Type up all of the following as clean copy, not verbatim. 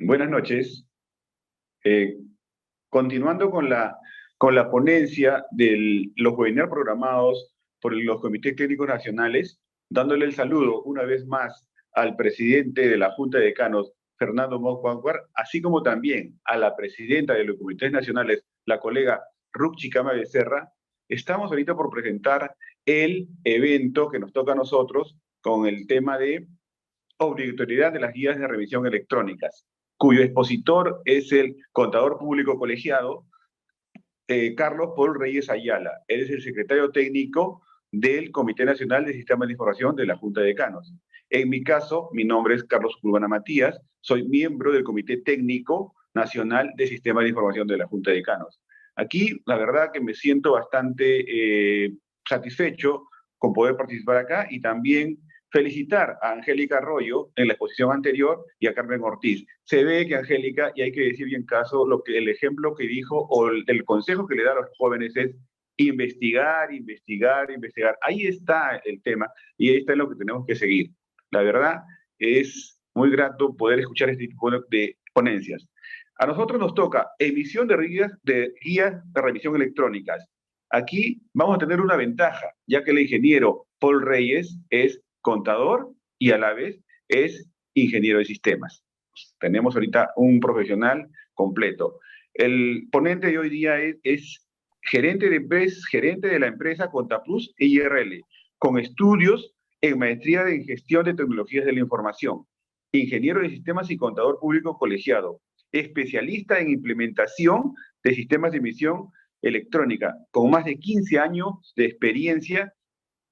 Buenas noches. Eh, Continuando con la ponencia de los webinars programados por los comités técnicos nacionales, dándole el saludo una vez más al presidente de la Junta de Decanos, Fernando Moccuanguar, así como también a la presidenta de los comités nacionales, la colega Ruth Chicama Becerra. Estamos ahorita por presentar el evento que nos toca a nosotros con el tema de obligatoriedad de las guías de revisión electrónicas, cuyo expositor es el contador público colegiado Carlos Paul Reyes Ayala. Él es el secretario técnico del Comité Nacional de Sistemas de Información de la Junta de Decanos. En mi caso, mi nombre es Carlos Urbana Matías, soy miembro del Comité Técnico Nacional de Sistemas de Información de la Junta de Decanos. Aquí, la verdad que me siento bastante satisfecho con poder participar acá y también felicitar a Angélica Arroyo en la exposición anterior y a Carmen Ortiz. Se ve que Angélica, y hay que decir bien caso, el ejemplo que dijo o el consejo que le da a los jóvenes es investigar, investigar, investigar. Ahí está el tema y ahí está lo que tenemos que seguir. La verdad es muy grato poder escuchar este tipo de ponencias. A nosotros nos toca emisión de guías de revisión electrónicas. Aquí vamos a tener una ventaja, ya que el ingeniero Paul Reyes es contador y a la vez es ingeniero de sistemas. Tenemos ahorita un profesional completo. El ponente de hoy día es gerente de la empresa Contaplus IRL, con estudios en maestría en gestión de tecnologías de la información, ingeniero de sistemas y contador público colegiado, especialista en implementación de sistemas de emisión electrónica, con más de 15 años de experiencia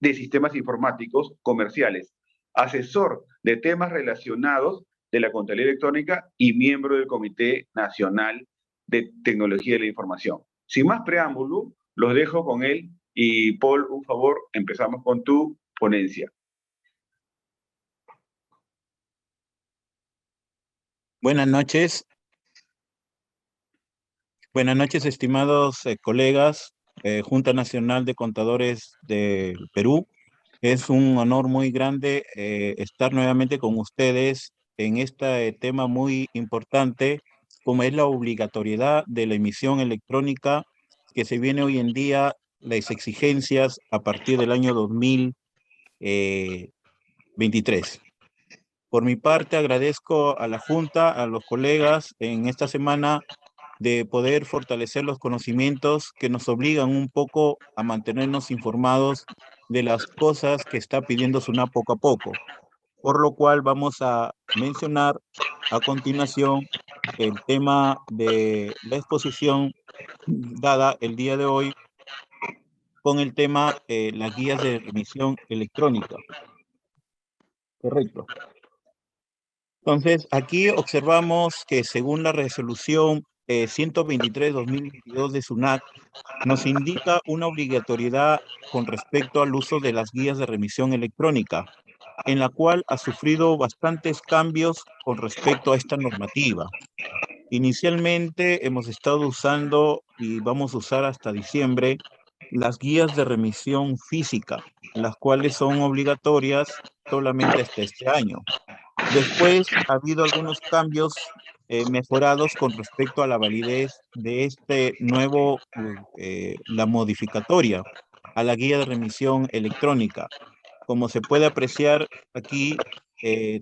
de sistemas informáticos comerciales, asesor de temas relacionados de la contabilidad electrónica y miembro del Comité Nacional de Tecnología de la Información. Sin más preámbulo, los dejo con él y Paul, un favor, empezamos con tu ponencia. Buenas noches. Buenas noches, estimados colegas, Junta Nacional de Contadores del Perú. Es un honor muy grande estar nuevamente con ustedes en este tema muy importante, como es la obligatoriedad de la emisión electrónica que se viene hoy en día, las exigencias a partir del año 2023. Por mi parte, agradezco a la Junta, a los colegas en esta semana de poder fortalecer los conocimientos que nos obligan un poco a mantenernos informados de las cosas que está pidiendo SUNAT poco a poco. Por lo cual vamos a mencionar a continuación el tema de la exposición dada el día de hoy con el tema las guías de remisión electrónica. Correcto. Entonces, aquí observamos que según la resolución 123/2022 de SUNAT, nos indica una obligatoriedad con respecto al uso de las guías de remisión electrónica, en la cual ha sufrido bastantes cambios con respecto a esta normativa. Inicialmente hemos estado usando y vamos a usar hasta diciembre las guías de remisión física, las cuales son obligatorias solamente hasta este año. Después ha habido algunos cambios mejorados con respecto a la validez de este nuevo, la modificatoria a la guía de remisión electrónica. Como se puede apreciar aquí,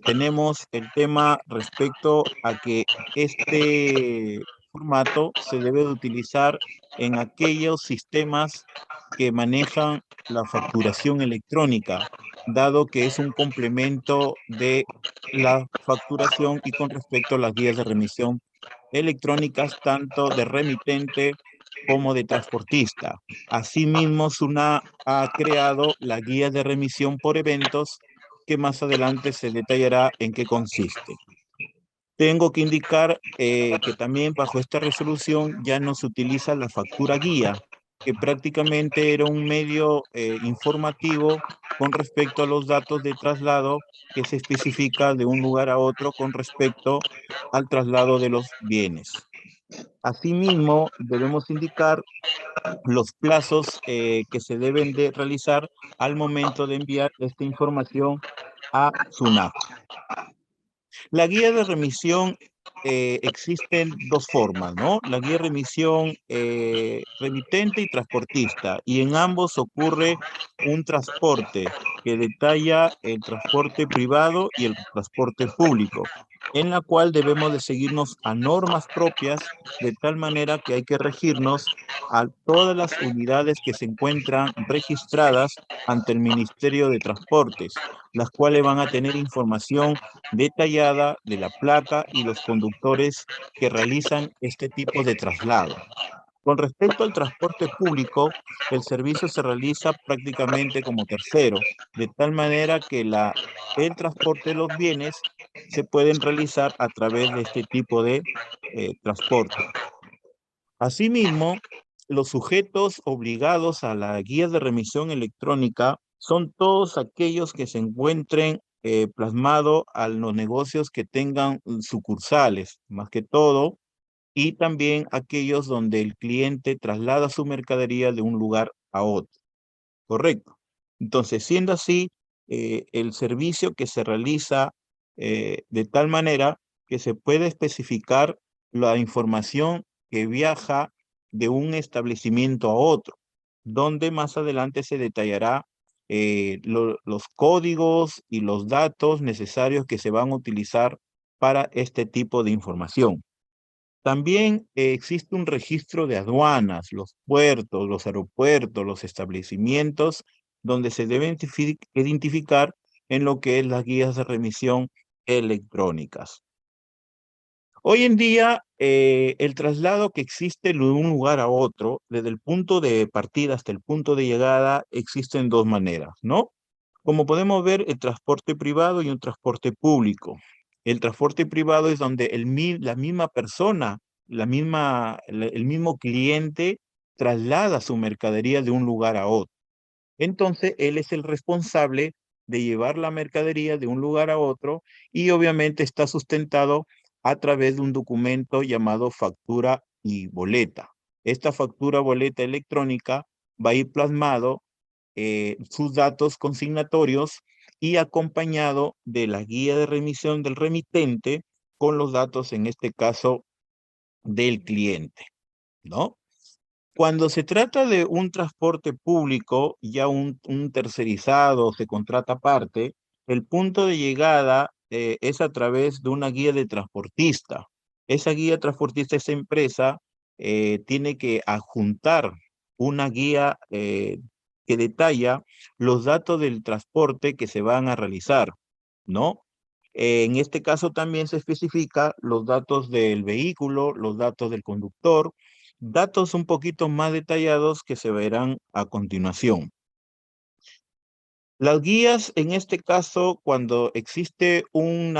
tenemos el tema respecto a que este formato se debe de utilizar en aquellos sistemas que manejan la facturación electrónica, dado que es un complemento de la facturación y con respecto a las guías de remisión electrónicas, tanto de remitente como de transportista. Asimismo, SUNAT ha creado la guía de remisión por eventos, que más adelante se detallará en qué consiste. Tengo que indicar que también bajo esta resolución ya no se utiliza la factura guía, que prácticamente era un medio informativo con respecto a los datos de traslado que se especifica de un lugar a otro con respecto al traslado de los bienes. Asimismo, debemos indicar los plazos que se deben de realizar al momento de enviar esta información a SUNAT. La guía de remisión existen dos formas, ¿no? La guía de remisión remitente y transportista, y en ambos ocurre un transporte que detalla el transporte privado y el transporte público, en la cual debemos de seguirnos a normas propias, de tal manera que hay que regirnos a todas las unidades que se encuentran registradas ante el Ministerio de Transportes, las cuales van a tener información detallada de la placa y los conductores que realizan este tipo de traslado. Con respecto al transporte público, el servicio se realiza prácticamente como tercero, de tal manera que el transporte de los bienes se pueden realizar a través de este tipo de transporte. Asimismo, los sujetos obligados a la guía de remisión electrónica son todos aquellos que se encuentren plasmados a los negocios que tengan sucursales, más que todo, y también aquellos donde el cliente traslada su mercadería de un lugar a otro. Correcto. Entonces, siendo así, el servicio que se realiza de tal manera que se puede especificar la información que viaja de un establecimiento a otro, donde más adelante se detallará los códigos y los datos necesarios que se van a utilizar para este tipo de información. También existe un registro de aduanas, los puertos, los aeropuertos, los establecimientos, donde se debe identificar en lo que es las guías de remisión electrónicas. Hoy en día, el traslado que existe de un lugar a otro, desde el punto de partida hasta el punto de llegada, existen dos maneras, ¿no? Como podemos ver, el transporte privado y un transporte público. El transporte privado es donde la misma persona, el mismo cliente traslada su mercadería de un lugar a otro. Entonces, él es el responsable de llevar la mercadería de un lugar a otro y obviamente está sustentado a través de un documento llamado factura y boleta. Esta factura boleta electrónica va a ir plasmado sus datos consignatorios y acompañado de la guía de remisión del remitente con los datos, en este caso, del cliente, ¿no? Cuando se trata de un transporte público, ya un tercerizado se contrata aparte, el punto de llegada es a través de una guía de transportista. Esa guía transportista, esa empresa, tiene que adjuntar una guía que detalla los datos del transporte que se van a realizar, ¿no? En este caso también se especifica los datos del vehículo, los datos del conductor, datos un poquito más detallados que se verán a continuación. Las guías, en este caso, cuando existe un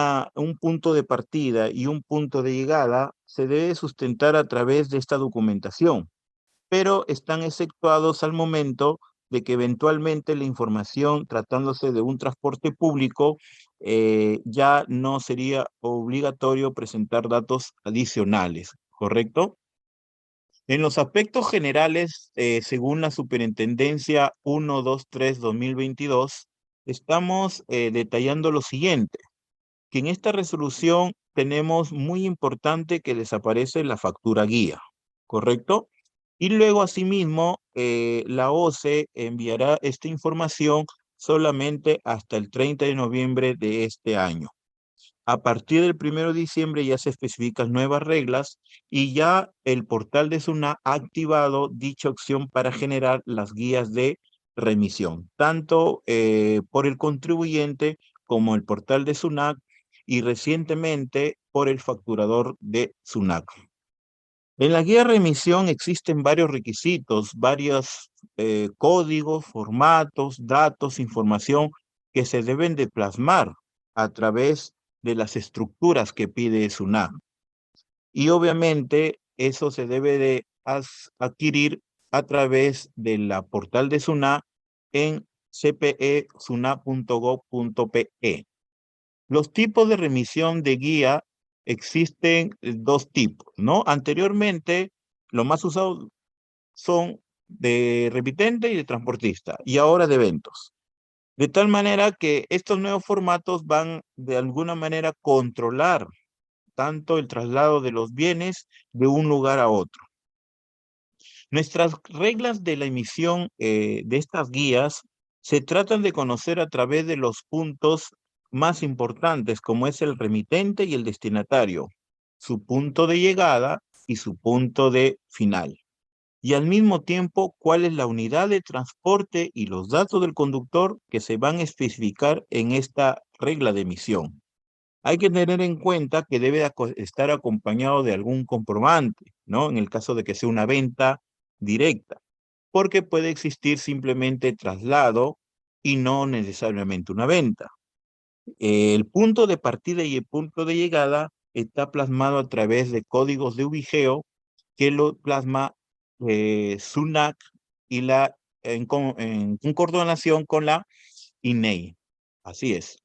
punto de partida y un punto de llegada, se debe sustentar a través de esta documentación, pero están exceptuados al momento de que eventualmente la información, tratándose de un transporte público, ya no sería obligatorio presentar datos adicionales, ¿correcto? En los aspectos generales, según la Superintendencia 123/2022, estamos detallando lo siguiente, que en esta resolución tenemos muy importante que desaparece la factura guía, ¿correcto? Y luego, asimismo, la OCE enviará esta información solamente hasta el 30 de noviembre de este año. A partir del 1 de diciembre ya se especifican nuevas reglas y ya el portal de SUNAT ha activado dicha opción para generar las guías de remisión, tanto por el contribuyente como el portal de SUNAT y recientemente por el facturador de SUNAT. En la guía de remisión existen varios requisitos, varios códigos, formatos, datos, información que se deben de plasmar a través de las estructuras que pide SUNAT. Y obviamente eso se debe de adquirir a través de la portal de SUNAT en cpesunat.gov.pe. Los tipos de remisión de guía existen dos tipos, ¿no? Anteriormente, lo más usado son de remitente y de transportista, y ahora de eventos. De tal manera que estos nuevos formatos van de alguna manera a controlar tanto el traslado de los bienes de un lugar a otro. Nuestras reglas de la emisión de estas guías se tratan de conocer a través de los puntos más importantes, como es el remitente y el destinatario, su punto de llegada y su punto de final. Y al mismo tiempo, cuál es la unidad de transporte y los datos del conductor que se van a especificar en esta regla de emisión. Hay que tener en cuenta que debe estar acompañado de algún comprobante, ¿no? En el caso de que sea una venta directa, porque puede existir simplemente traslado y no necesariamente una venta. El punto de partida y el punto de llegada está plasmado a través de códigos de ubigeo que lo plasma SUNAC y en coordinación con la INEI. Así es.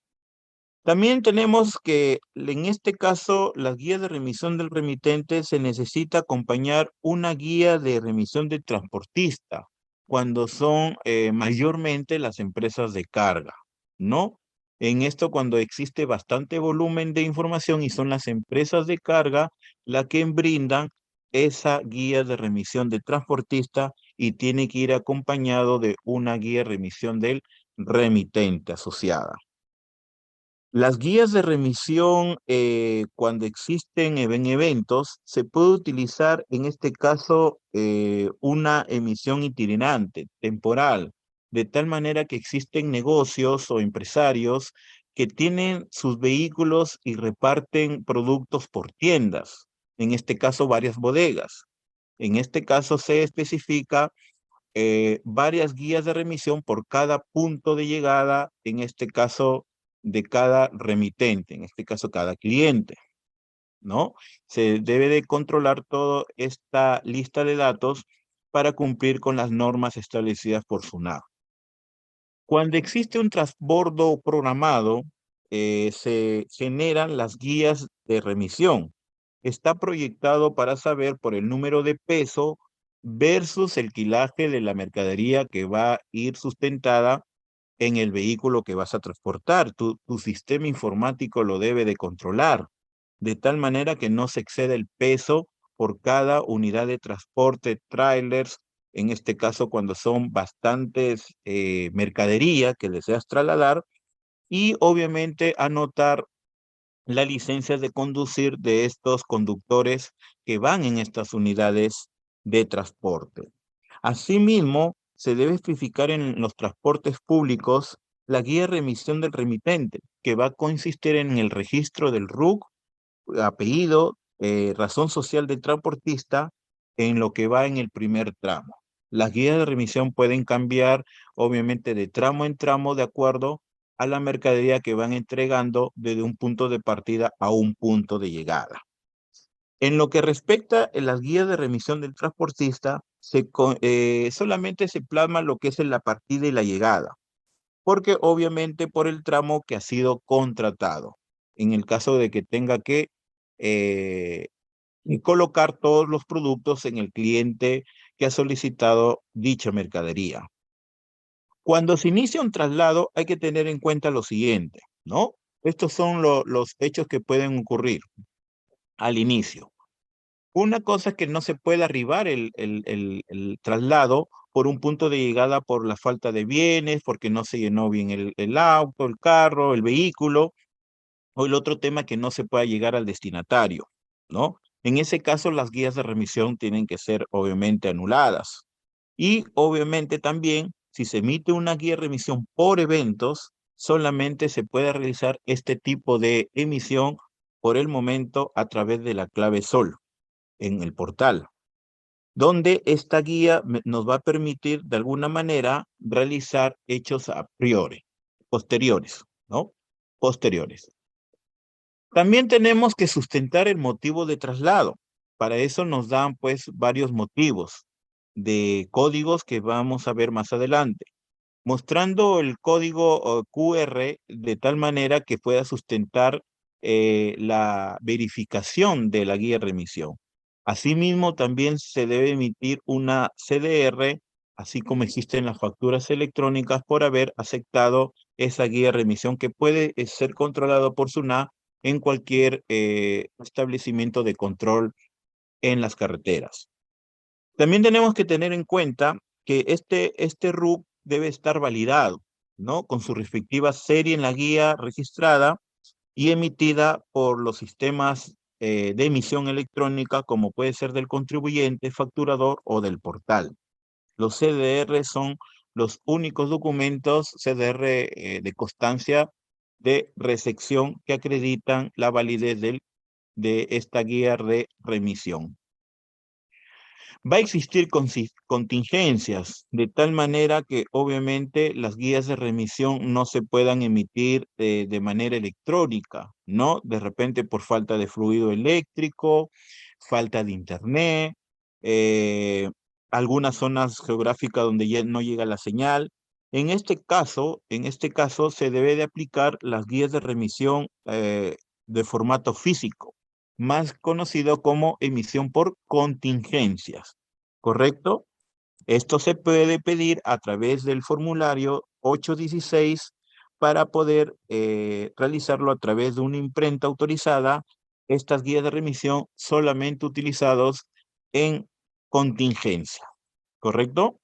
También tenemos que en este caso las guías de remisión del remitente se necesita acompañar una guía de remisión del transportista cuando son mayormente las empresas de carga, ¿no? En esto cuando existe bastante volumen de información y son las empresas de carga las que brindan esa guía de remisión del transportista y tiene que ir acompañado de una guía de remisión del remitente asociada. Las guías de remisión, cuando existen en eventos, se puede utilizar en este caso una emisión itinerante, temporal, de tal manera que existen negocios o empresarios que tienen sus vehículos y reparten productos por tiendas, en este caso varias bodegas. En este caso se especifica varias guías de remisión por cada punto de llegada, en este caso de cada remitente, en este caso cada cliente, ¿no? Se debe de controlar toda esta lista de datos para cumplir con las normas establecidas por SUNAT. Cuando existe un transbordo programado, se generan las guías de remisión. Está proyectado para saber por el número de peso versus el quilaje de la mercadería que va a ir sustentada en el vehículo que vas a transportar. Tu sistema informático lo debe de controlar, de tal manera que no se exceda el peso por cada unidad de transporte, trailers, en este caso cuando son bastantes mercadería que deseas trasladar, y obviamente anotar la licencia de conducir de estos conductores que van en estas unidades de transporte. Asimismo, se debe especificar en los transportes públicos la guía de remisión del remitente, que va a consistir en el registro del RUC, apellido, razón social del transportista, en lo que va en el primer tramo. Las guías de remisión pueden cambiar, obviamente, de tramo en tramo de acuerdo a la mercadería que van entregando desde un punto de partida a un punto de llegada. En lo que respecta a las guías de remisión del transportista, solamente se plasma lo que es en la partida y la llegada, porque obviamente por el tramo que ha sido contratado. En el caso de que tenga que eh, colocar todos los productos en el cliente que ha solicitado dicha mercadería. Cuando se inicia un traslado hay que tener en cuenta lo siguiente, ¿no? Estos son los hechos que pueden ocurrir al inicio. Una cosa es que no se puede arribar el traslado por un punto de llegada por la falta de bienes, porque no se llenó bien el auto, el carro, el vehículo, o el otro tema que no se pueda llegar al destinatario, ¿no? En ese caso, las guías de remisión tienen que ser obviamente anuladas. Y obviamente también, si se emite una guía de remisión por eventos, solamente se puede realizar este tipo de emisión por el momento a través de la clave SOL en el portal, donde esta guía nos va a permitir de alguna manera realizar hechos a priori, posteriores, ¿no? Posteriores. También tenemos que sustentar el motivo de traslado. Para eso nos dan pues varios motivos de códigos que vamos a ver más adelante, mostrando el código QR de tal manera que pueda sustentar la verificación de la guía de remisión. Asimismo, también se debe emitir una CDR, así como existen las facturas electrónicas por haber aceptado esa guía de remisión que puede ser controlado por SUNAT en cualquier establecimiento de control en las carreteras. También tenemos que tener en cuenta que este RUC debe estar validado, ¿no? Con su respectiva serie en la guía registrada y emitida por los sistemas de emisión electrónica, como puede ser del contribuyente, facturador o del portal. Los CDR son los únicos documentos CDR de constancia de recepción que acreditan la validez de esta guía de remisión. Va a existir contingencias, de tal manera que obviamente las guías de remisión no se puedan emitir de manera electrónica, ¿no? De repente por falta de fluido eléctrico, falta de internet, eh, algunas zonas geográficas donde ya no llega la señal. En este caso se debe de aplicar las guías de remisión de formato físico, más conocido como emisión por contingencias, ¿correcto? Esto se puede pedir a través del formulario 816 para poder realizarlo a través de una imprenta autorizada. Estas guías de remisión solamente utilizados en contingencia, ¿correcto?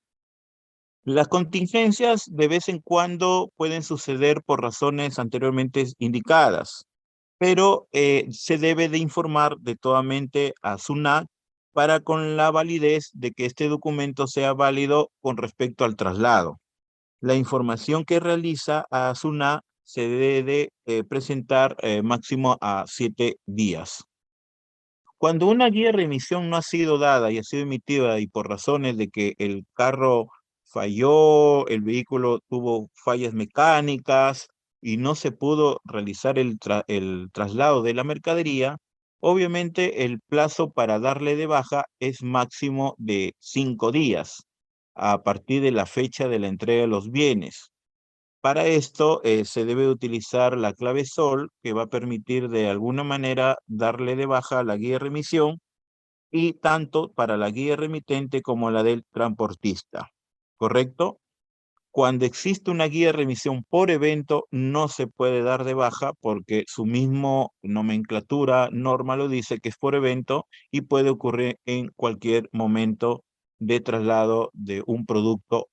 Las contingencias de vez en cuando pueden suceder por razones anteriormente indicadas, pero se debe de informar de totalmente a SUNAT para con la validez de que este documento sea válido con respecto al traslado. La información que realiza a SUNAT se debe presentar máximo a 7 días. Cuando una guía de remisión no ha sido dada y ha sido emitida y por razones de que el carro falló, el vehículo tuvo fallas mecánicas y no se pudo realizar el traslado de la mercadería, obviamente el plazo para darle de baja es máximo de 5 días a partir de la fecha de la entrega de los bienes. Para esto se debe utilizar la clave SOL, que va a permitir de alguna manera darle de baja a la guía de remisión, y tanto para la guía remitente como la del transportista, ¿correcto? Cuando existe una guía de remisión por evento, no se puede dar de baja porque su mismo nomenclatura, norma lo dice que es por evento y puede ocurrir en cualquier momento de traslado de un producto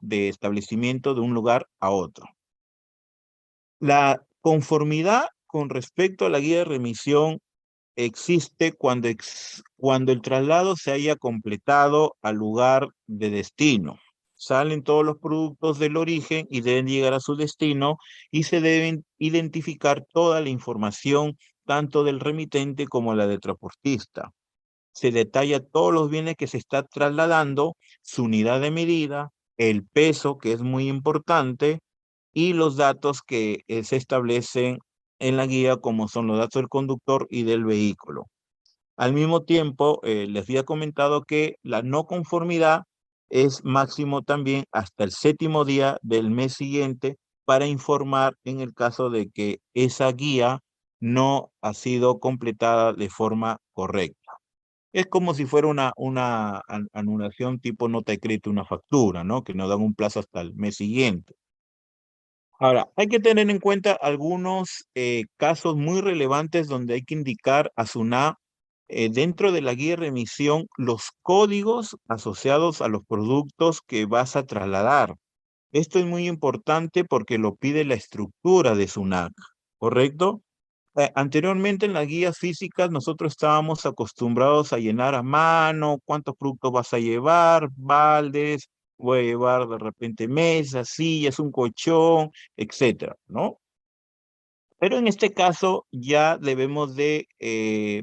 de establecimiento de un lugar a otro. La conformidad con respecto a la guía de remisión existe cuando el traslado se haya completado al lugar de destino. Salen todos los productos del origen y deben llegar a su destino y se deben identificar toda la información, tanto del remitente como la del transportista. Se detalla todos los bienes que se está trasladando, su unidad de medida, el peso, que es muy importante, y los datos que se establecen en la guía, como son los datos del conductor y del vehículo. Al mismo tiempo, les había comentado que la no conformidad es máximo también hasta el 7º día del mes siguiente para informar en el caso de que esa guía no ha sido completada de forma correcta. Es como si fuera una anulación tipo nota de crédito, una factura, ¿no? Que nos dan un plazo hasta el mes siguiente. Ahora, hay que tener en cuenta algunos casos muy relevantes donde hay que indicar a SUNAT dentro de la guía de remisión los códigos asociados a los productos que vas a trasladar. Esto es muy importante porque lo pide la estructura de SUNAT, ¿correcto? Anteriormente en las guías físicas nosotros estábamos acostumbrados a llenar a mano cuántos productos vas a llevar, baldes, voy a llevar de repente mesas, sillas, un colchón, etcétera, ¿no? Pero en este caso ya debemos de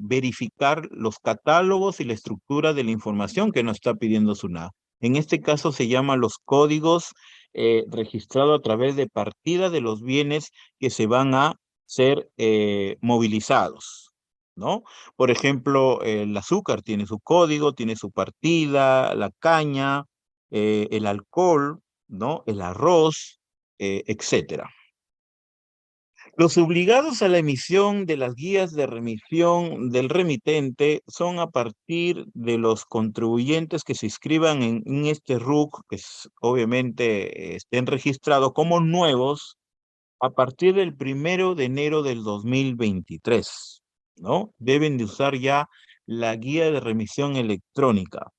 verificar los catálogos y la estructura de la información que nos está pidiendo SUNAT. En este caso se llaman los códigos registrados a través de partida de los bienes que se van a ser movilizados, ¿no? Por ejemplo, el azúcar tiene su código, tiene su partida, la caña, el alcohol, ¿no? El arroz, etcétera. Los obligados a la emisión de las guías de remisión del remitente son a partir de los contribuyentes que se inscriban en este RUC, que obviamente estén registrados como nuevos a partir del 1 de enero del 2023, ¿no? Deben de usar ya la guía de remisión electrónica.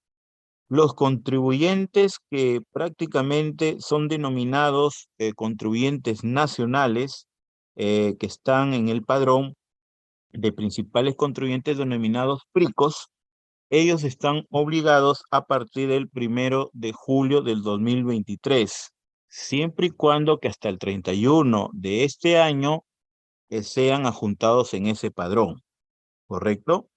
Los contribuyentes que prácticamente son denominados contribuyentes nacionales, que están en el padrón de principales contribuyentes denominados PRICOS, ellos están obligados a partir del 1 de julio del 2023, siempre y cuando que hasta el 31 de este año sean adjuntados en ese padrón, ¿correcto?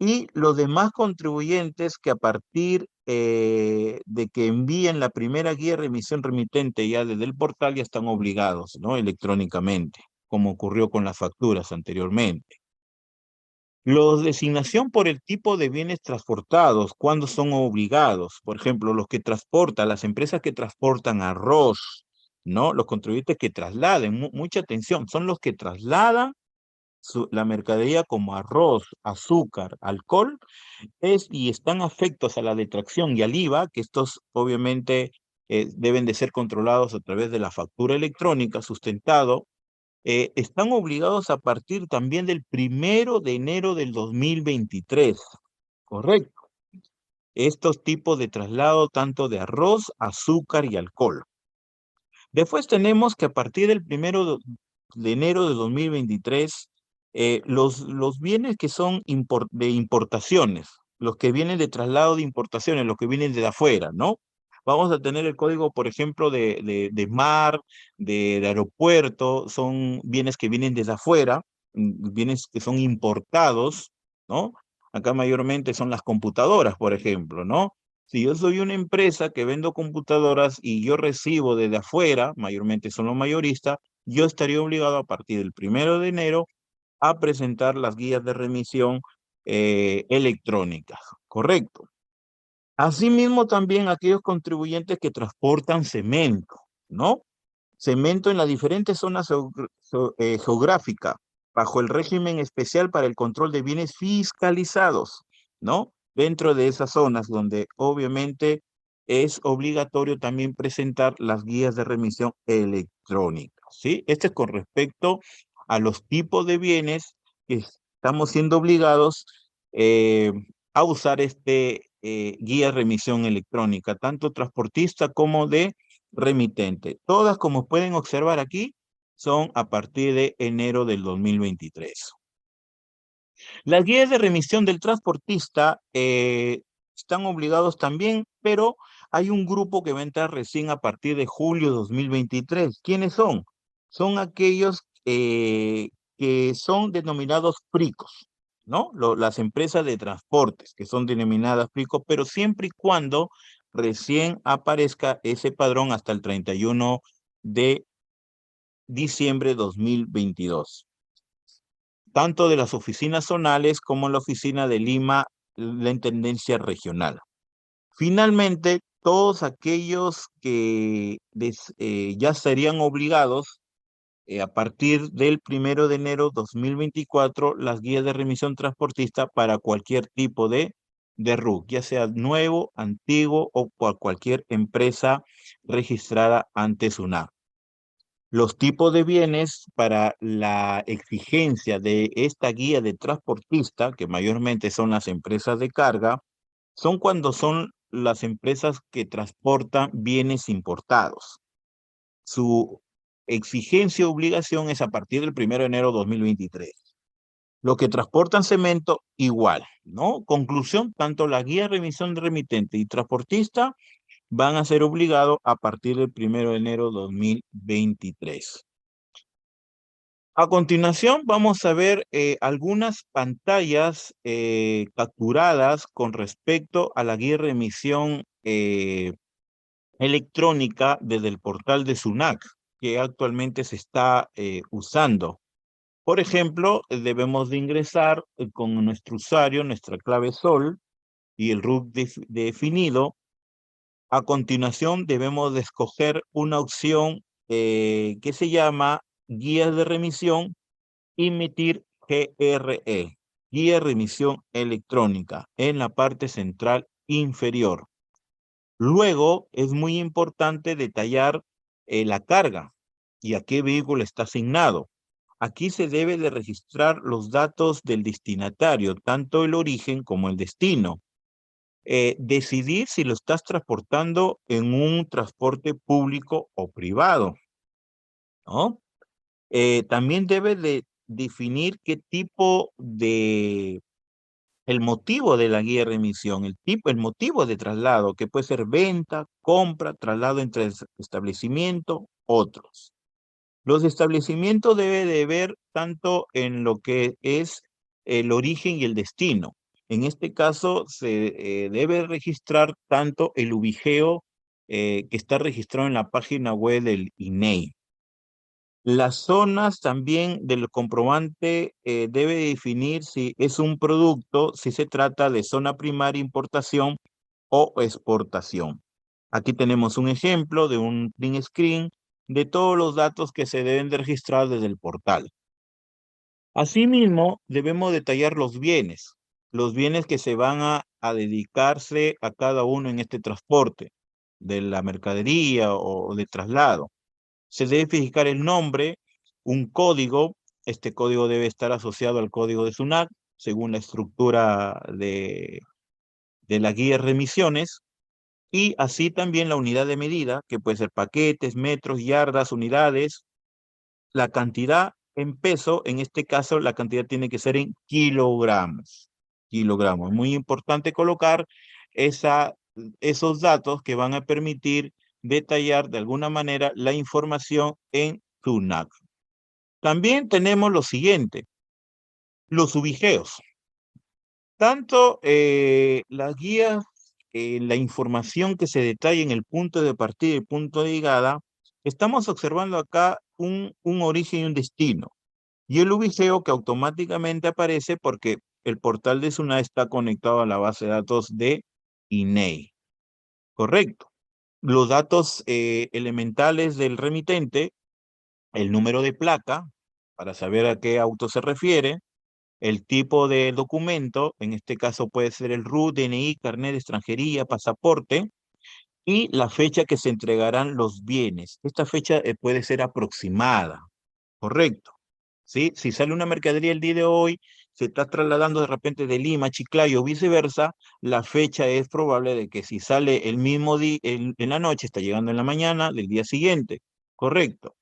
Y los demás contribuyentes que a partir de que envíen la primera guía de remisión remitente ya desde el portal ya están obligados, ¿no? Electrónicamente, como ocurrió con las facturas anteriormente. Los designación por el tipo de bienes transportados, ¿cuándo son obligados? Por ejemplo, los que transportan, las empresas que transportan arroz, ¿no? Los contribuyentes que trasladen, mucha atención, son los que trasladan la mercadería como arroz, azúcar, alcohol, y están afectos a la detracción y al IVA, que estos obviamente deben de ser controlados a través de la factura electrónica sustentado, están obligados a partir también del 1 de enero del 2023, ¿correcto? Estos tipos de traslado tanto de arroz, azúcar y alcohol. Después tenemos que a partir del 1 de enero de 2023, los bienes que son de importaciones, los que vienen de traslado de importaciones, los que vienen de afuera, ¿no? Vamos a tener el código, por ejemplo, de mar, de aeropuerto, son bienes que vienen desde afuera, bienes que son importados, ¿no? Acá mayormente son las computadoras, por ejemplo, ¿no? Si yo soy una empresa que vendo computadoras y yo recibo desde afuera, mayormente son los mayoristas, yo estaría obligado a partir del 1 de enero a presentar las guías de remisión electrónicas, ¿correcto? Asimismo, también aquellos contribuyentes que transportan cemento, ¿no? Cemento en las diferentes zonas geográficas, bajo el régimen especial para el control de bienes fiscalizados, ¿no? Dentro de esas zonas donde obviamente es obligatorio también presentar las guías de remisión electrónica, ¿sí? Este es con respecto a los tipos de bienes que estamos siendo obligados eh, a usar guía de remisión electrónica, tanto transportista como de remitente. Todas, como pueden observar aquí, son a partir de enero del 2023. Las guías de remisión del transportista están obligados también, pero hay un grupo que va a entrar recién a partir de julio de 2023. ¿Quiénes son? Son aquellos que son denominados PRICOS, ¿no? Las empresas de transportes que son denominadas PRICOS, pero siempre y cuando recién aparezca ese padrón hasta el 31 de diciembre de 2022. Tanto de las oficinas zonales como la oficina de Lima, la Intendencia Regional. Finalmente, todos aquellos que ya serían obligados a partir del 1 de enero de 2024, las guías de remisión transportista para cualquier tipo de RUC, ya sea nuevo, antiguo o por cualquier empresa registrada ante SUNAT. Los tipos de bienes para la exigencia de esta guía de transportista, que mayormente son las empresas de carga, son cuando son las empresas que transportan bienes importados. Su exigencia o obligación es a partir del 1 de enero de 2023. Los que transportan cemento, igual, ¿no? Conclusión, tanto la guía de remisión de remitente y transportista van a ser obligados a partir del 1 de enero de 2023. A continuación, vamos a ver algunas pantallas capturadas con respecto a la guía de remisión electrónica desde el portal de SUNAC, que actualmente se está usando. Por ejemplo, debemos de ingresar con nuestro usuario, nuestra clave SOL y el RUC definido. A continuación, debemos de escoger una opción que se llama guías de remisión, emitir GRE, guía de remisión electrónica, en la parte central inferior. Luego, es muy importante detallar la carga, y a qué vehículo está asignado. Aquí se debe de registrar los datos del destinatario, tanto el origen como el destino. Decidir si lo estás transportando en un transporte público o privado, ¿no? También debe de definir qué tipo de, el motivo de la guía de remisión, el motivo de traslado, que puede ser venta, compra, traslado entre establecimiento, otros. Los establecimientos debe de ver tanto en lo que es el origen y el destino. En este caso se debe registrar tanto el ubigeo que está registrado en la página web del INEI. Las zonas también del comprobante debe definir si es un producto, si se trata de zona primaria importación o exportación. Aquí tenemos un ejemplo de un print screen de todos los datos que se deben de registrar desde el portal. Asimismo, debemos detallar los bienes que se van a dedicarse a cada uno en este transporte, de la mercadería o de traslado. Se debe fijar el nombre, un código. Este código debe estar asociado al código de SUNAT, según la estructura de la guía de remisiones, y así también la unidad de medida, que puede ser paquetes, metros, yardas, unidades, la cantidad en peso. En este caso, la cantidad tiene que ser en kilogramos. Kilogramos. Muy importante colocar esos datos que van a permitir detallar de alguna manera la información en SUNAT. También tenemos lo siguiente, los ubigeos. Tanto las guías, la información que se detalla en el punto de partida y punto de llegada, estamos observando acá un origen y un destino. Y el ubigeo que automáticamente aparece porque el portal de SUNAT está conectado a la base de datos de INEI. Correcto. Los datos elementales del remitente, el número de placa, para saber a qué auto se refiere, el tipo de documento, en este caso puede ser el RUT, DNI, carnet de extranjería, pasaporte, y la fecha que se entregarán los bienes. Esta fecha puede ser aproximada, correcto. ¿Sí? Si sale una mercadería el día de hoy, se está trasladando de repente de Lima a Chiclayo o viceversa, la fecha es probable de que si sale el mismo día, en la noche, está llegando en la mañana del día siguiente, correcto.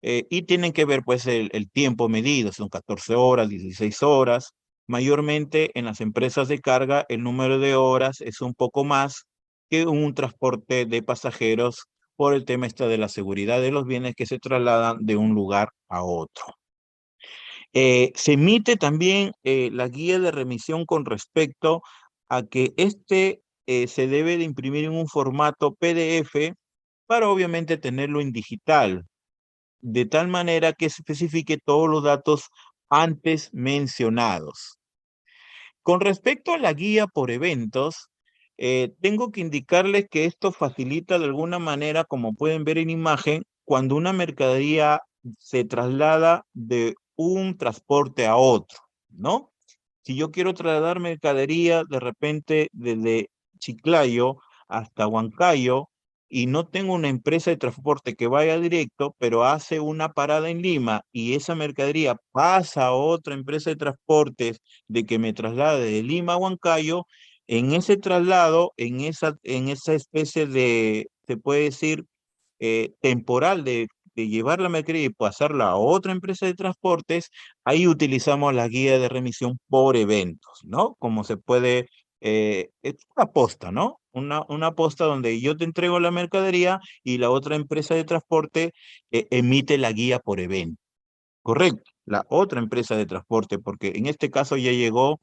Y tienen que ver pues el tiempo medido, son 14 horas, 16 horas. Mayormente en las empresas de carga el número de horas es un poco más que un transporte de pasajeros por el tema de la seguridad de los bienes que se trasladan de un lugar a otro. Se emite también la guía de remisión con respecto a que se debe de imprimir en un formato PDF para obviamente tenerlo en digital, de tal manera que se especifique todos los datos antes mencionados. Con respecto a la guía por eventos, tengo que indicarles que esto facilita de alguna manera, como pueden ver en imagen, cuando una mercadería se traslada de un transporte a otro, ¿no? Si yo quiero trasladar mercadería de repente desde Chiclayo hasta Huancayo y no tengo una empresa de transporte que vaya directo, pero hace una parada en Lima y esa mercadería pasa a otra empresa de transportes de que me traslade de Lima a Huancayo, en ese traslado, en esa especie de, se puede decir, temporal de llevar la mercadería y pasarla a otra empresa de transportes, ahí utilizamos la guía de remisión por eventos, ¿no? Como se puede, es una posta, ¿no? Una posta donde yo te entrego la mercadería y la otra empresa de transporte emite la guía por evento. Correcto, la otra empresa de transporte, porque en este caso ya llegó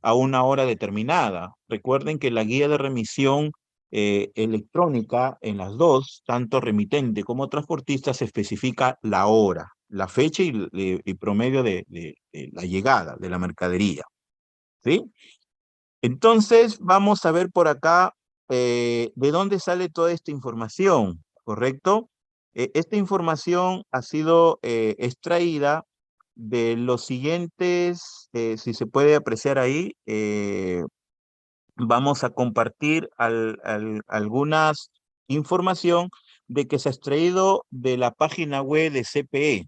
a una hora determinada. Recuerden que la guía de remisión electrónica en las dos, tanto remitente como transportista, se especifica la hora, la fecha y promedio de la llegada de la mercadería. ¿Sí? Entonces, vamos a ver por acá de dónde sale toda esta información, ¿correcto? Esta información ha sido extraída de los siguientes, si se puede apreciar ahí, vamos a compartir algunas información de que se ha extraído de la página web de CPE.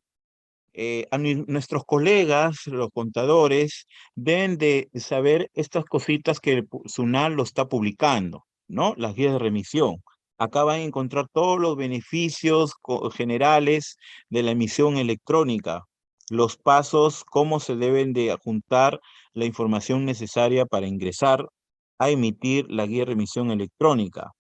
Nuestros colegas, los contadores, deben de saber estas cositas que el SUNAT lo está publicando, ¿no? Las guías de remisión. Acá van a encontrar todos los beneficios generales de la emisión electrónica, los pasos, cómo se deben de adjuntar la información necesaria para ingresar a emitir la guía de remisión electrónica,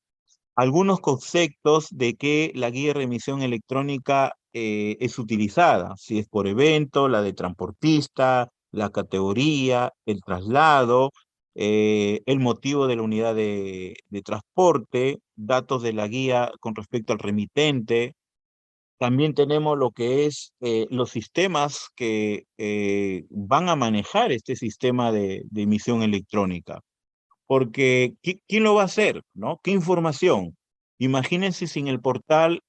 algunos conceptos de que la guía de remisión electrónica es utilizada, si es por evento, la de transportista, la categoría, el traslado, el motivo de la unidad de transporte, datos de la guía con respecto al remitente. También tenemos lo que es los sistemas que van a manejar este sistema de emisión electrónica. Porque ¿quién lo va a hacer? ¿No? ¿Qué información? Imagínense si en el portal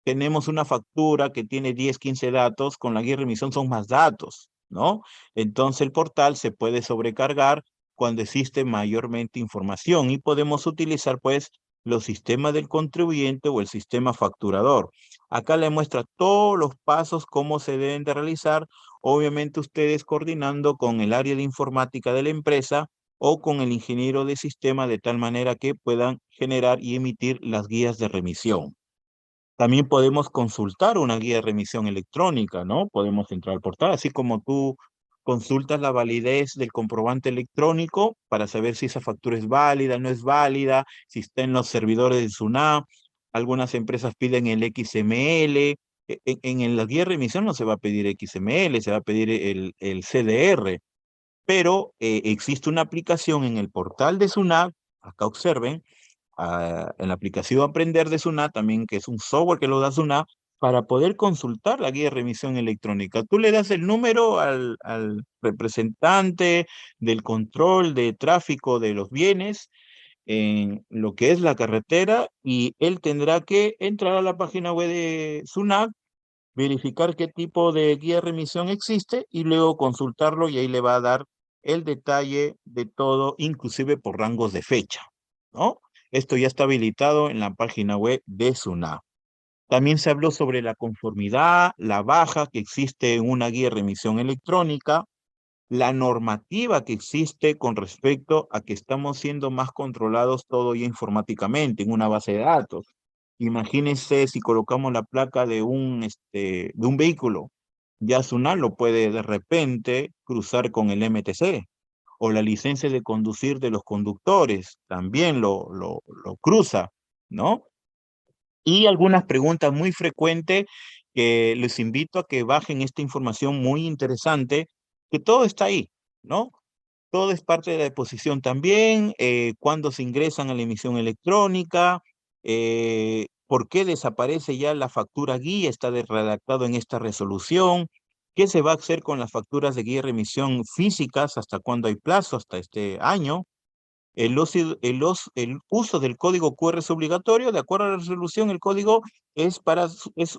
tenemos una factura que tiene 10, 15 datos, con la guía de remisión son más datos, ¿no? Entonces el portal se puede sobrecargar cuando existe mayormente información y podemos utilizar pues los sistemas del contribuyente o el sistema facturador. Acá le muestra todos los pasos, cómo se deben de realizar, obviamente ustedes coordinando con el área de informática de la empresa o con el ingeniero de sistema de tal manera que puedan generar y emitir las guías de remisión. También podemos consultar una guía de remisión electrónica, ¿no? Podemos entrar al portal, así como tú consultas la validez del comprobante electrónico para saber si esa factura es válida, no es válida, si está en los servidores de SUNAT. Algunas empresas piden el XML. En la guía de remisión no se va a pedir XML, se va a pedir el CDR, pero existe una aplicación en el portal de SUNAT, acá observen, en la aplicación Aprender de SUNAT también, que es un software que lo da SUNAT, para poder consultar la guía de remisión electrónica. Tú le das el número al representante del control de tráfico de los bienes en lo que es la carretera y él tendrá que entrar a la página web de SUNAT, verificar qué tipo de guía de remisión existe y luego consultarlo y ahí le va a dar el detalle de todo, inclusive por rangos de fecha, ¿no? Esto ya está habilitado en la página web de SUNAT. También se habló sobre la conformidad, la baja que existe en una guía de remisión electrónica, la normativa que existe con respecto a que estamos siendo más controlados todo ya informáticamente en una base de datos. Imagínense si colocamos la placa de un vehículo, ya SUNAT lo puede de repente cruzar con el MTC, o la licencia de conducir de los conductores, también lo cruza, ¿no? Y algunas preguntas muy frecuentes que les invito a que bajen esta información muy interesante, que todo está ahí, ¿no? Todo es parte de la deposición también, cuándo se ingresan a la emisión electrónica, por qué desaparece ya la factura guía, está redactado en esta resolución, qué se va a hacer con las facturas de guía y remisión físicas, hasta cuándo hay plazo, hasta este año. El uso del código QR es obligatorio. De acuerdo a la resolución, el código es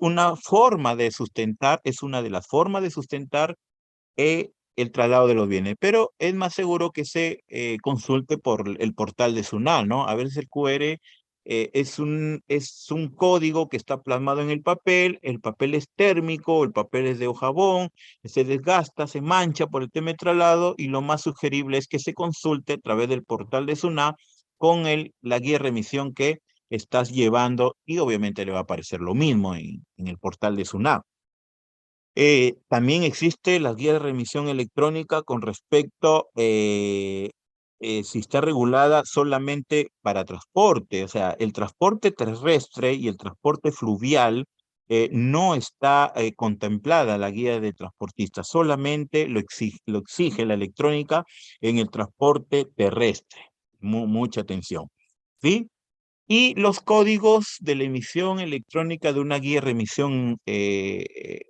una forma de sustentar, es una de las formas de sustentar el traslado de los bienes, pero es más seguro que se consulte por el portal de SUNAT, ¿no? A veces el QR es un código que está plasmado en el papel es térmico, el papel es de hojabón, se desgasta, se mancha por el tema de traslado y lo más sugerible es que se consulte a través del portal de SUNAT con la guía de remisión que estás llevando y obviamente le va a aparecer lo mismo en el portal de SUNAT. También existe la guía de remisión electrónica con respecto si está regulada solamente para transporte, o sea, el transporte terrestre y el transporte fluvial no está contemplada la guía de transportista, solamente lo exige la electrónica en el transporte terrestre. Mucha atención, ¿sí? Y los códigos de la emisión electrónica de una guía de remisión,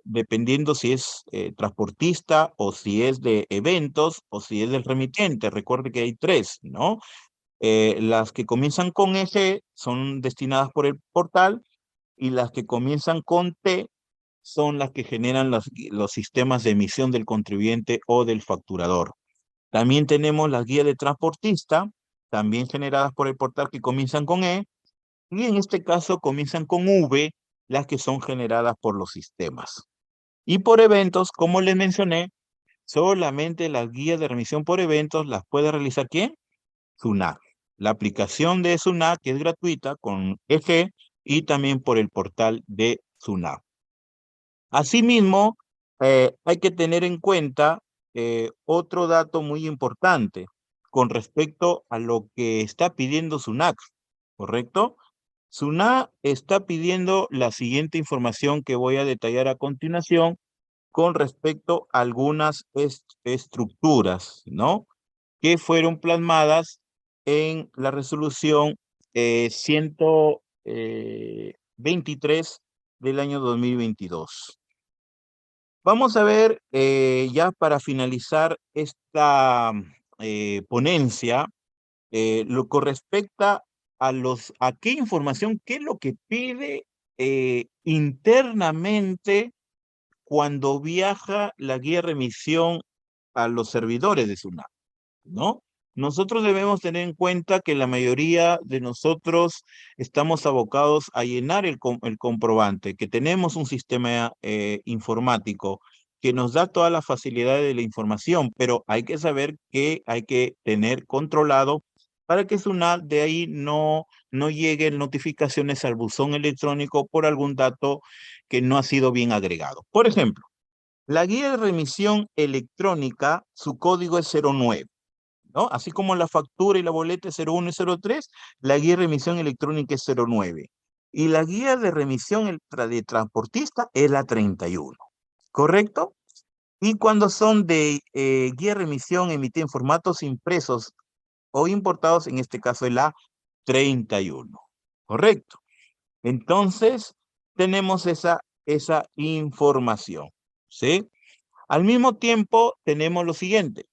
dependiendo si es transportista o si es de eventos o si es del remitente. Recuerde que hay tres, ¿no? Las que comienzan con S son destinadas por el portal y las que comienzan con T son las que generan los sistemas de emisión del contribuyente o del facturador. También tenemos las guías de transportista, también generadas por el portal que comienzan con E, Y en este caso comienzan con V, las que son generadas por los sistemas. Y por eventos, como les mencioné, solamente las guías de remisión por eventos las puede realizar ¿quién? SUNAT. La aplicación de SUNAT, que es gratuita, con EG, y también por el portal de SUNAT. Asimismo, hay que tener en cuenta otro dato muy importante con respecto a lo que está pidiendo SUNAT, ¿correcto? SUNAT está pidiendo la siguiente información que voy a detallar a continuación con respecto a algunas estructuras, ¿no? Que fueron plasmadas en la resolución 123 del año 2022. Vamos a ver, ya para finalizar esta ponencia, lo que respecta a qué información, qué es lo que pide internamente cuando viaja la guía de remisión a los servidores de SUNAT, ¿no? Nosotros debemos tener en cuenta que la mayoría de nosotros estamos abocados a llenar el comprobante, que tenemos un sistema informático que nos da todas las facilidades de la información, pero hay que saber que hay que tener controlado para que SUNAT de ahí no lleguen notificaciones al buzón electrónico por algún dato que no ha sido bien agregado. Por ejemplo, la guía de remisión electrónica, su código es 09. ¿No? Así como la factura y la boleta es 01 y 03, la guía de remisión electrónica es 09. Y la guía de remisión de transportista es la 31. ¿Correcto? Y cuando son de guía de remisión emitida en formatos impresos o importados, en este caso es la 31. ¿Correcto? Entonces, tenemos esa información. ¿Sí? Al mismo tiempo, tenemos lo siguiente.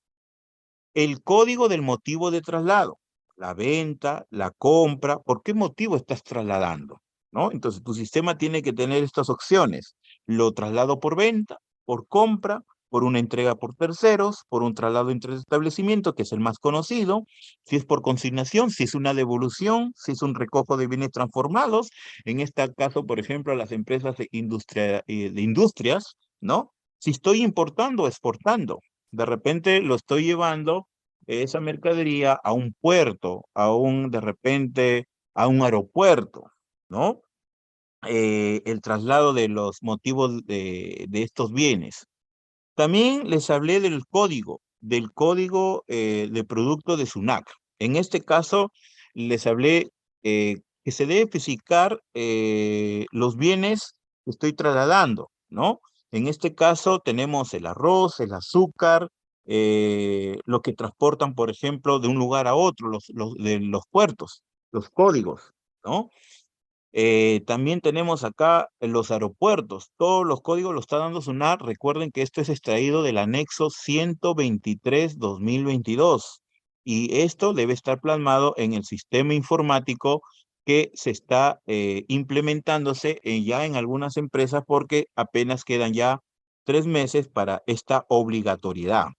El código del motivo de traslado, la venta, la compra, ¿por qué motivo estás trasladando? ¿No? Entonces tu sistema tiene que tener estas opciones. Lo traslado por venta, por compra, por una entrega por terceros, por un traslado entre establecimientos, que es el más conocido, si es por consignación, si es una devolución, si es un recojo de bienes transformados, en este caso, por ejemplo, las empresas de industrias, ¿no? Si estoy importando o exportando, de repente lo estoy llevando esa mercadería a un puerto, de repente, a un aeropuerto, ¿no? El traslado de los motivos de estos bienes. También les hablé del código de producto de SUNAC. En este caso, les hablé que se debe especificar los bienes que estoy trasladando, ¿no? En este caso tenemos el arroz, el azúcar, lo que transportan, por ejemplo, de un lugar a otro, de los puertos, los códigos, ¿no? También tenemos acá los aeropuertos. Todos los códigos los está dando SUNAT. Recuerden que esto es extraído del anexo 123-2022. Y esto debe estar plasmado en el sistema informático que se está implementándose ya en algunas empresas porque apenas quedan ya 3 meses para esta obligatoriedad.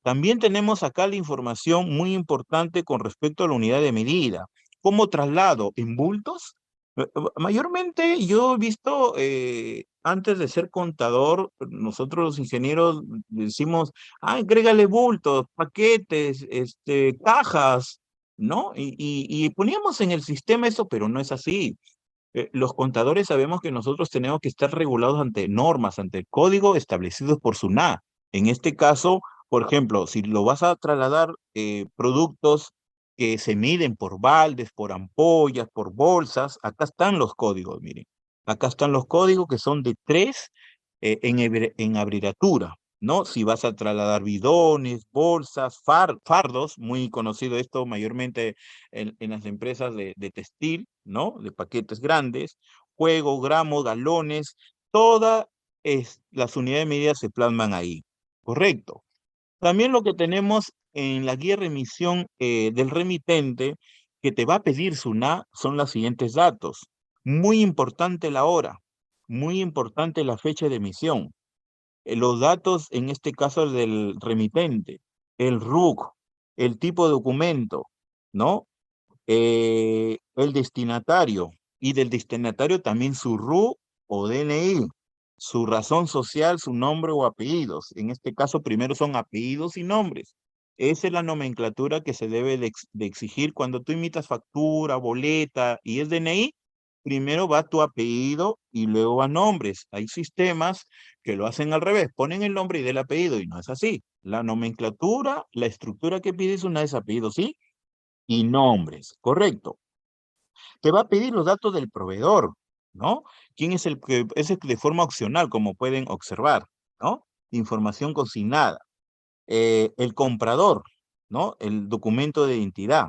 También tenemos acá la información muy importante con respecto a la unidad de medida. ¿Cómo traslado? ¿En bultos? Mayormente yo he visto, antes de ser contador, nosotros los ingenieros decimos, agrégale bultos, paquetes, cajas, ¿no? Y poníamos en el sistema eso, pero no es así. Los contadores sabemos que nosotros tenemos que estar regulados ante normas, ante el código establecido por SUNAT. En este caso, por ejemplo, si lo vas a trasladar productos que se miden por baldes, por ampollas, por bolsas, acá están los códigos, miren. Acá están los códigos que son de 3 en abreviatura, ¿no? Si vas a trasladar bidones, bolsas, fardos, muy conocido esto mayormente en las empresas de textil, ¿no? De paquetes grandes, juego, gramos, galones, todas las unidades de medida se plasman ahí, correcto. También lo que tenemos en la guía de remisión del remitente que te va a pedir SUNAT son los siguientes datos. Muy importante la hora, muy importante la fecha de emisión, los datos, en este caso del remitente, el RUC, el tipo de documento, ¿no? el destinatario, y del destinatario también su RU o DNI, su razón social, su nombre o apellidos. En este caso, primero son apellidos y nombres. Esa es la nomenclatura que se debe de exigir cuando tú imitas factura, boleta y es DNI. Primero va tu apellido y luego va nombres. Hay sistemas que lo hacen al revés, ponen el nombre y del apellido y no es así. La nomenclatura, la estructura que pides una es apellido, sí, y nombres, correcto. Te va a pedir los datos del proveedor, ¿no? ¿Quién es el que es de forma opcional, como pueden observar, ¿no? Información consignada. El comprador, ¿no? El documento de identidad.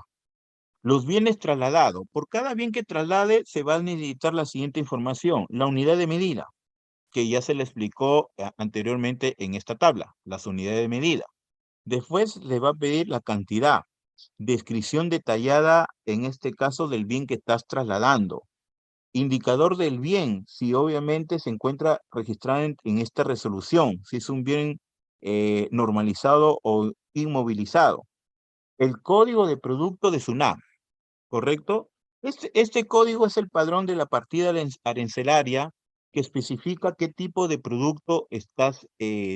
Los bienes trasladados. Por cada bien que traslade se va a necesitar la siguiente información. La unidad de medida, que ya se le explicó anteriormente en esta tabla, las unidades de medida. Después le va a pedir la cantidad, descripción detallada, en este caso, del bien que estás trasladando. Indicador del bien, si obviamente se encuentra registrado en esta resolución, si es un bien normalizado o inmovilizado. El código de producto de SUNAT, ¿correcto? Este código es el padrón de la partida arancelaria que especifica qué tipo de producto estás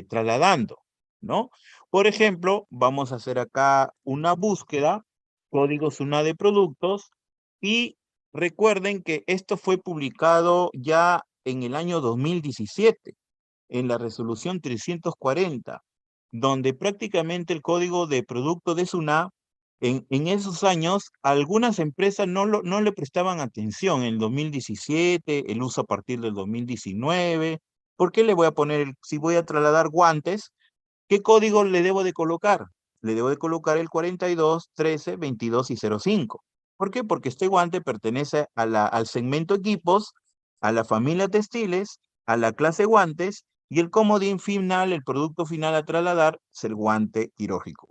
trasladando, ¿no? Por ejemplo, vamos a hacer acá una búsqueda, código SUNAT de productos, y recuerden que esto fue publicado ya en el año 2017, en la resolución 340, donde prácticamente el código de producto de SUNAT en esos años, algunas empresas no le prestaban atención. En el 2017, el uso a partir del 2019. ¿Por qué le voy a poner, si voy a trasladar guantes, qué código le debo de colocar? Le debo de colocar el 42, 13, 22 y 05. ¿Por qué? Porque este guante pertenece al segmento equipos, a la familia textiles, a la clase guantes, y el comodín final, el producto final a trasladar, es el guante quirúrgico.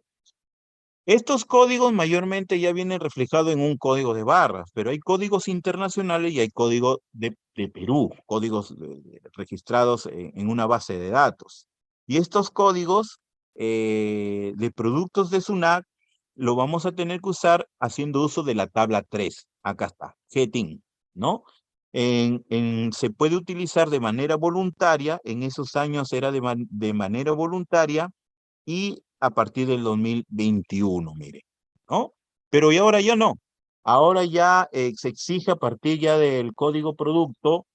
Estos códigos mayormente ya vienen reflejados en un código de barras, pero hay códigos internacionales y hay códigos de Perú, códigos registrados en una base de datos. Y estos códigos de productos de SUNAT lo vamos a tener que usar haciendo uso de la tabla 3. Acá está, GETIN, ¿no? Se puede utilizar de manera voluntaria, en esos años era de manera voluntaria, y a partir del 2021, mire, ¿no? Pero y ahora ya no. Ahora ya se exige a partir ya del código producto,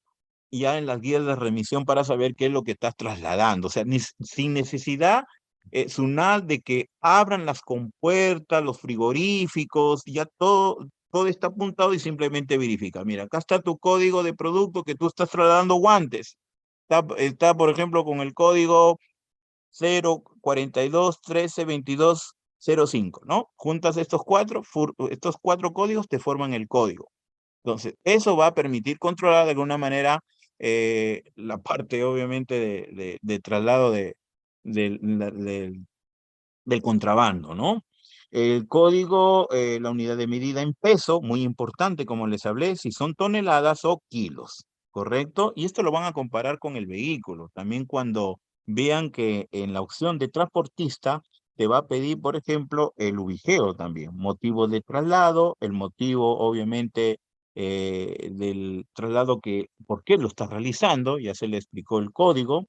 ya en las guías de remisión para saber qué es lo que estás trasladando. O sea, sin necesidad, SUNAT, de que abran las compuertas, los frigoríficos, ya todo está apuntado y simplemente verifica. Mira, acá está tu código de producto que tú estás trasladando guantes. Está, por ejemplo, con el código 0, 42, 13, 22, 05, ¿no? Juntas estos cuatro códigos te forman el código. Entonces, eso va a permitir controlar de alguna manera la parte, obviamente, de traslado del contrabando, ¿no? El código, la unidad de medida en peso, muy importante, como les hablé, si son toneladas o kilos, ¿correcto? Y esto lo van a comparar con el vehículo. También cuando vean que en la opción de transportista te va a pedir, por ejemplo, el ubigeo también, motivo de traslado, el motivo, obviamente, del traslado, por qué lo estás realizando, ya se le explicó el código.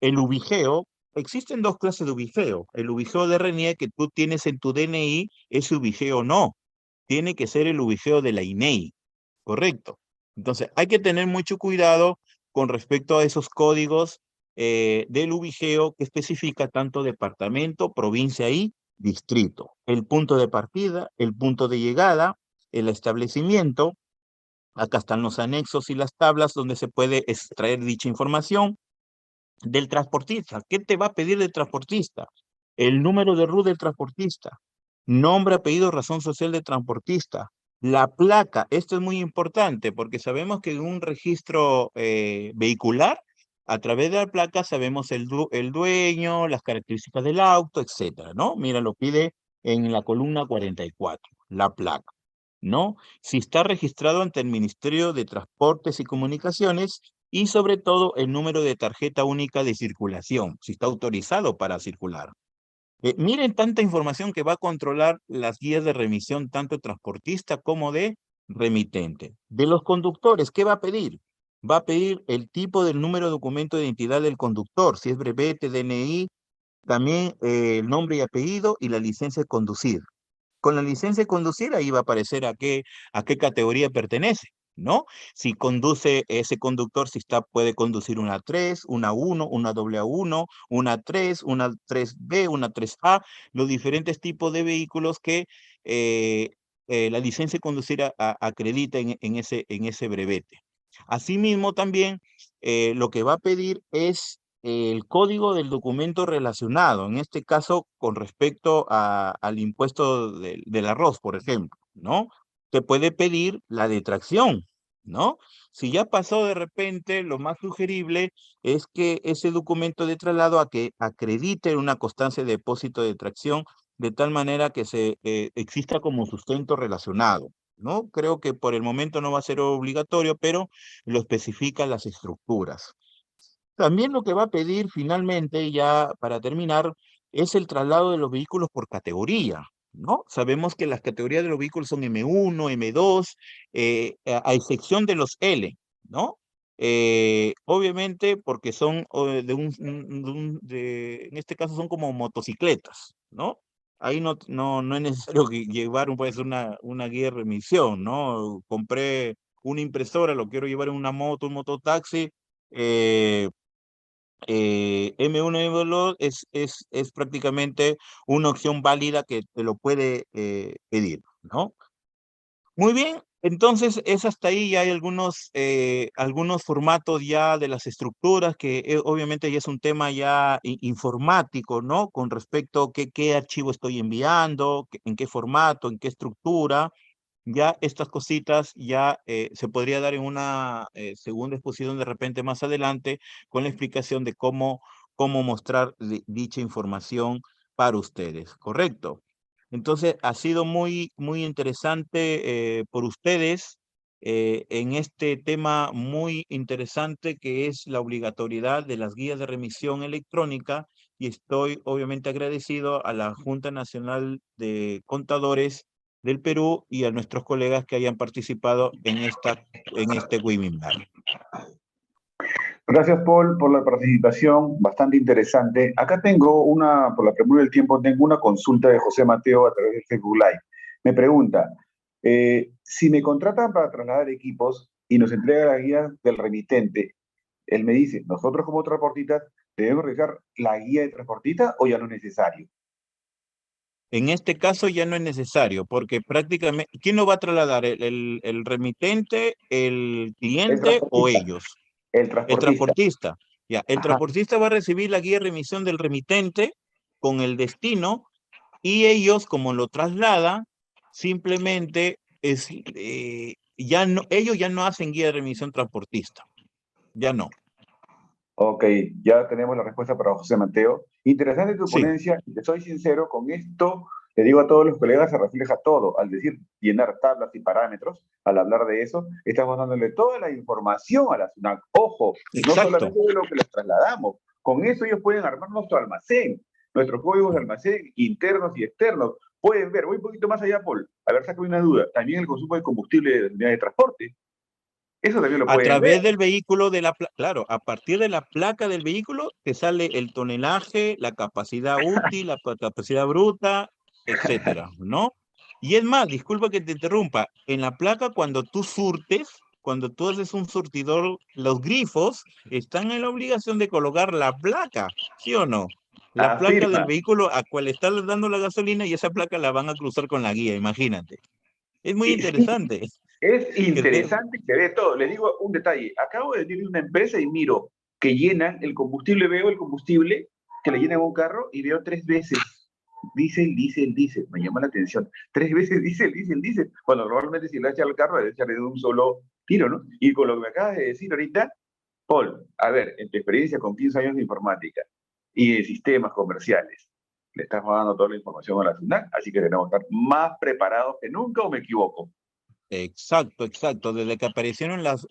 El ubigeo, existen dos clases de ubigeo. El ubigeo de RENIE que tú tienes en tu DNI, ese ubigeo no. Tiene que ser el ubigeo de la INEI, correcto. Entonces, hay que tener mucho cuidado con respecto a esos códigos del ubigeo que especifica tanto departamento, provincia y distrito. El punto de partida, el punto de llegada, el establecimiento. Acá están los anexos y las tablas donde se puede extraer dicha información. Del transportista. ¿Qué te va a pedir del transportista? El número de RUT del transportista, nombre, apellido, razón social del transportista, la placa. Esto es muy importante porque sabemos que en un registro vehicular, a través de la placa sabemos el dueño, las características del auto, etcétera, ¿no? Mira, lo pide en la columna 44, la placa, ¿no? Si está registrado ante el Ministerio de Transportes y Comunicaciones, y sobre todo el número de tarjeta única de circulación, si está autorizado para circular. Miren tanta información que va a controlar las guías de remisión, tanto de transportista como de remitente. De los conductores, ¿qué va a pedir? Va a pedir el tipo del número de documento de identidad del conductor, si es brevete, DNI, también el nombre y apellido y la licencia de conducir. Con la licencia de conducir, ahí va a aparecer a qué categoría pertenece, ¿no? Si conduce ese conductor, si está, puede conducir una 3, una 1, una AA1, una 3, una 3B, una 3A, los diferentes tipos de vehículos que eh, la licencia de conducir acredita en ese brevete. Asimismo, también lo que va a pedir es el código del documento relacionado, en este caso con respecto al impuesto del arroz, por ejemplo, ¿no? Te puede pedir la detracción, ¿no? Si ya pasó de repente, lo más sugerible es que ese documento de traslado a que acredite una constancia de depósito de detracción de tal manera que se exista como sustento relacionado, ¿no? Creo que por el momento no va a ser obligatorio, pero lo especifican las estructuras. También lo que va a pedir finalmente, ya para terminar, es el traslado de los vehículos por categoría, ¿no? Sabemos que las categorías de los vehículos son M1, M2, a excepción de los L, ¿no? Obviamente porque son en este caso son como motocicletas, ¿no? Ahí no es necesario llevar, puede ser una guía de remisión, ¿no? Compré una impresora, lo quiero llevar en una moto, un mototaxi, eh, M1 y M2 es prácticamente una opción válida que te lo puede pedir, ¿no? Muy bien, entonces es hasta ahí, ya hay algunos formatos ya de las estructuras que obviamente ya es un tema ya informático, ¿no? Con respecto a qué archivo estoy enviando, en qué formato, en qué estructura. Ya estas cositas ya se podría dar en una segunda exposición de repente más adelante con la explicación de cómo mostrar dicha información para ustedes, ¿correcto? Entonces ha sido muy interesante por ustedes en este tema muy interesante que es la obligatoriedad de las guías de remisión electrónica y estoy obviamente agradecido a la Junta Nacional de Contadores del Perú y a nuestros colegas que hayan participado en este webinar. Gracias, Paul, por la participación, bastante interesante. Acá tengo por la premura del tiempo, tengo una consulta de José Mateo a través de Facebook Live. Me pregunta, si me contratan para trasladar equipos y nos entrega la guía del remitente, él me dice, nosotros como transportistas, ¿debemos revisar la guía de transportista o ya no es necesario? En este caso ya no es necesario, porque prácticamente, ¿quién lo va a trasladar? ¿El remitente, el El cliente o transportista, ellos? el El transportista. transportista. Ya, el Ajá. transportista va a recibir la guía de remisión del remitente con el destino y ellos, como lo trasladan, simplemente ellos ya no hacen guía de remisión transportista. Ya no. Ok, ya tenemos la respuesta para José Mateo. Interesante tu Sí, ponencia, y te soy sincero, con esto le digo a todos los colegas, se refleja todo. Al decir llenar tablas y parámetros, al hablar de eso, estamos dándole toda la información a la SUNAT. Ojo, no exacto. solamente de lo que les trasladamos, con eso ellos pueden armar nuestro almacén, nuestros códigos de almacén internos y externos. Pueden ver, voy un poquito más allá, Paul, a ver, saco una duda, también el consumo de combustible de las unidades de transporte, eso también lo A pueden ver. través del vehículo claro, a partir de la placa del vehículo te sale el tonelaje, la capacidad útil, la capacidad bruta, etcétera, ¿no? Y es más, disculpa que te interrumpa, en la placa cuando tú haces un surtidor, los grifos están en la obligación de colocar la placa, ¿sí o no? La placa del Afirma. vehículo a cual está dando la gasolina y esa placa la van a cruzar con la guía, imagínate. Es muy Sí, interesante. es Que te- interesante y se ve todo. Les digo un detalle. Acabo de venir de una empresa y miro que llenan el combustible, veo el combustible que le llenan un carro y veo 3 veces. Diésel, diésel, diésel. Me llama la atención. 3 veces diésel, diésel, diésel. Cuando normalmente si le echa al carro, le echa de un solo tiro, ¿no? Y con lo que me acabas de decir ahorita, Paul, a ver, en tu experiencia con 15 años de informática y de sistemas comerciales, le estamos dando toda la información a la SUNAC, así que tenemos que estar más preparados que nunca, ¿o me equivoco? Exacto, exacto. Desde que aparecieron las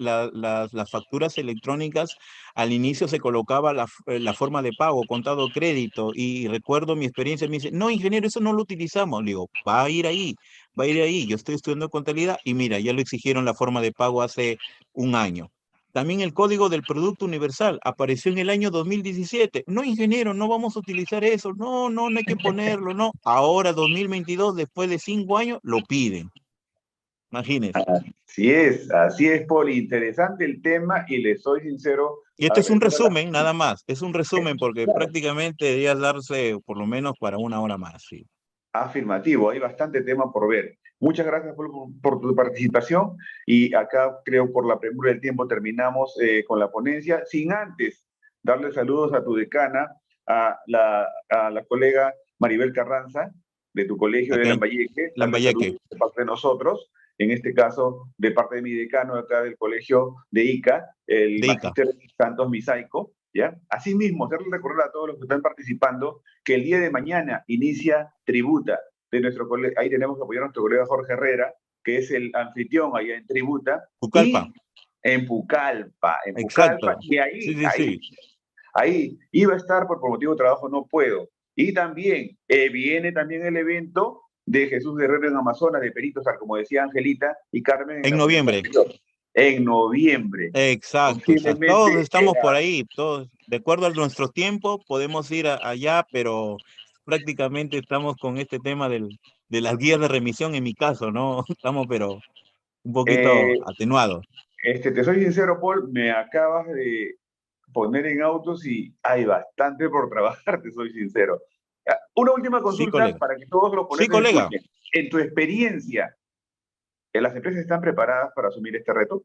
facturas electrónicas, al inicio se colocaba la forma de pago, contado crédito, y recuerdo mi experiencia, me dice, no, ingeniero, eso no lo utilizamos. Le digo, va a ir ahí, va a ir ahí. Yo estoy estudiando contabilidad y mira, ya lo exigieron la forma de pago hace un año. También el código del producto universal apareció en el año 2017. No, ingeniero, no vamos a utilizar eso. No, no, no hay que ponerlo, no. Ahora, 2022, después de 5 años, lo piden. Imagínese. Así es, Paul. Interesante el tema y le soy sincero, Y a este es un veces ahora resumen, nada más. Es un resumen porque claro, prácticamente debería darse por lo menos para 1 hora más. Sí. afirmativo, hay bastante tema por ver. Muchas gracias por tu participación y acá creo por la premura del tiempo terminamos con la ponencia, sin antes darle saludos a tu decana, a la colega Maribel Carranza de tu colegio de Acá en Lambayeque, darle Lambayeque. saludos de parte de nosotros, en este caso de parte de mi decano acá del colegio de Ica, el De Ica. Magíster Santos Misaico, ¿ya? Asimismo, hacerle recordar a todos los que están participando que el día de mañana inicia Tributa de nuestro colegio. Ahí tenemos que apoyar a nuestro colega Jorge Herrera, que es el anfitrión allá en Tributa, Pucallpa. y en Pucallpa, Exacto. que Sí, ahí, sí, ahí, sí. ahí iba a estar por motivo de trabajo, no puedo. Y también viene también el evento de Jesús Guerrero en Amazonas, de Peritos, como decía Angelita y Carmen en En la ponencia noviembre. anterior, en noviembre. Exacto, exacto. Todos Posiblemente estamos por ahí. Todos, de acuerdo a nuestro tiempo, podemos ir allá, pero prácticamente estamos con este tema de las guías de remisión en mi caso, ¿no? Estamos, pero un poquito eh, atenuados. te soy sincero, Paul, me acabas de poner en autos y hay bastante por trabajar, te soy sincero. Una última Sí, consulta colega. para que todos los Sí, ponentes colega. escuchen. En tu experiencia, ¿las empresas están preparadas para asumir este reto?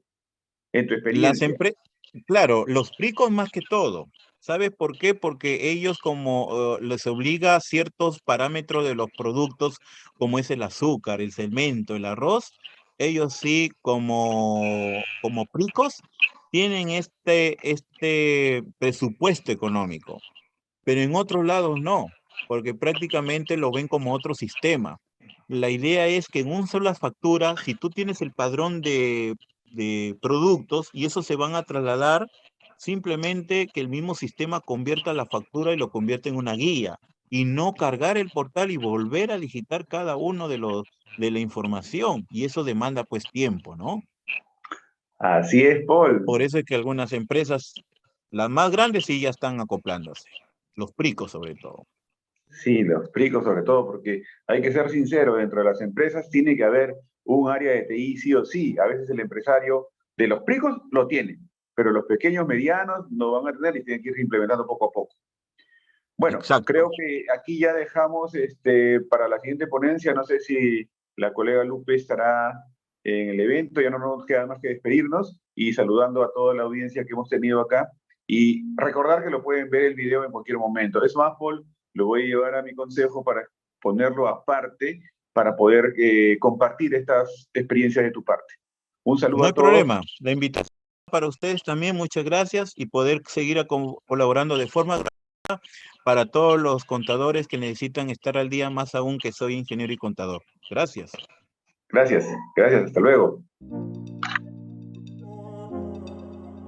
En tu Las experiencia. empresas, claro, los pricos más que todo. ¿Sabes por qué? Porque ellos como les obliga ciertos parámetros de los productos, como es el azúcar, el cemento, el arroz, ellos sí como pricos tienen este presupuesto económico, pero en otros lados no, porque prácticamente lo ven como otro sistema. La idea es que en una sola factura, si tú tienes el padrón de productos y esos se van a trasladar, simplemente que el mismo sistema convierta la factura y lo convierta en una guía y no cargar el portal y volver a digitar cada uno de la información. Y eso demanda pues tiempo, ¿no? Así es, Paul. Por eso es que algunas empresas, las más grandes, sí ya están acoplándose, los pricos sobre todo. Sí, lo explico sobre todo porque hay que ser sincero, dentro de las empresas tiene que haber un área de TI sí o sí. A veces el empresario de los pricos lo tiene, pero los pequeños, medianos no van a tener y tienen que ir implementando poco a poco. Bueno, Exacto. creo que aquí ya dejamos para la siguiente ponencia. No sé si la colega Lupe estará en el evento. Ya no nos queda más que despedirnos y saludando a toda la audiencia que hemos tenido acá. Y recordar que lo pueden ver el video en cualquier momento. Es más, Paul, lo voy a llevar a mi consejo para ponerlo aparte, para poder compartir estas experiencias de tu parte. Un saludo No hay a todos. problema. La invitación para ustedes también, muchas gracias y poder seguir colaborando de forma gratuita para todos los contadores que necesitan estar al día, más aún que soy ingeniero y contador. Gracias. Gracias, gracias. Hasta luego.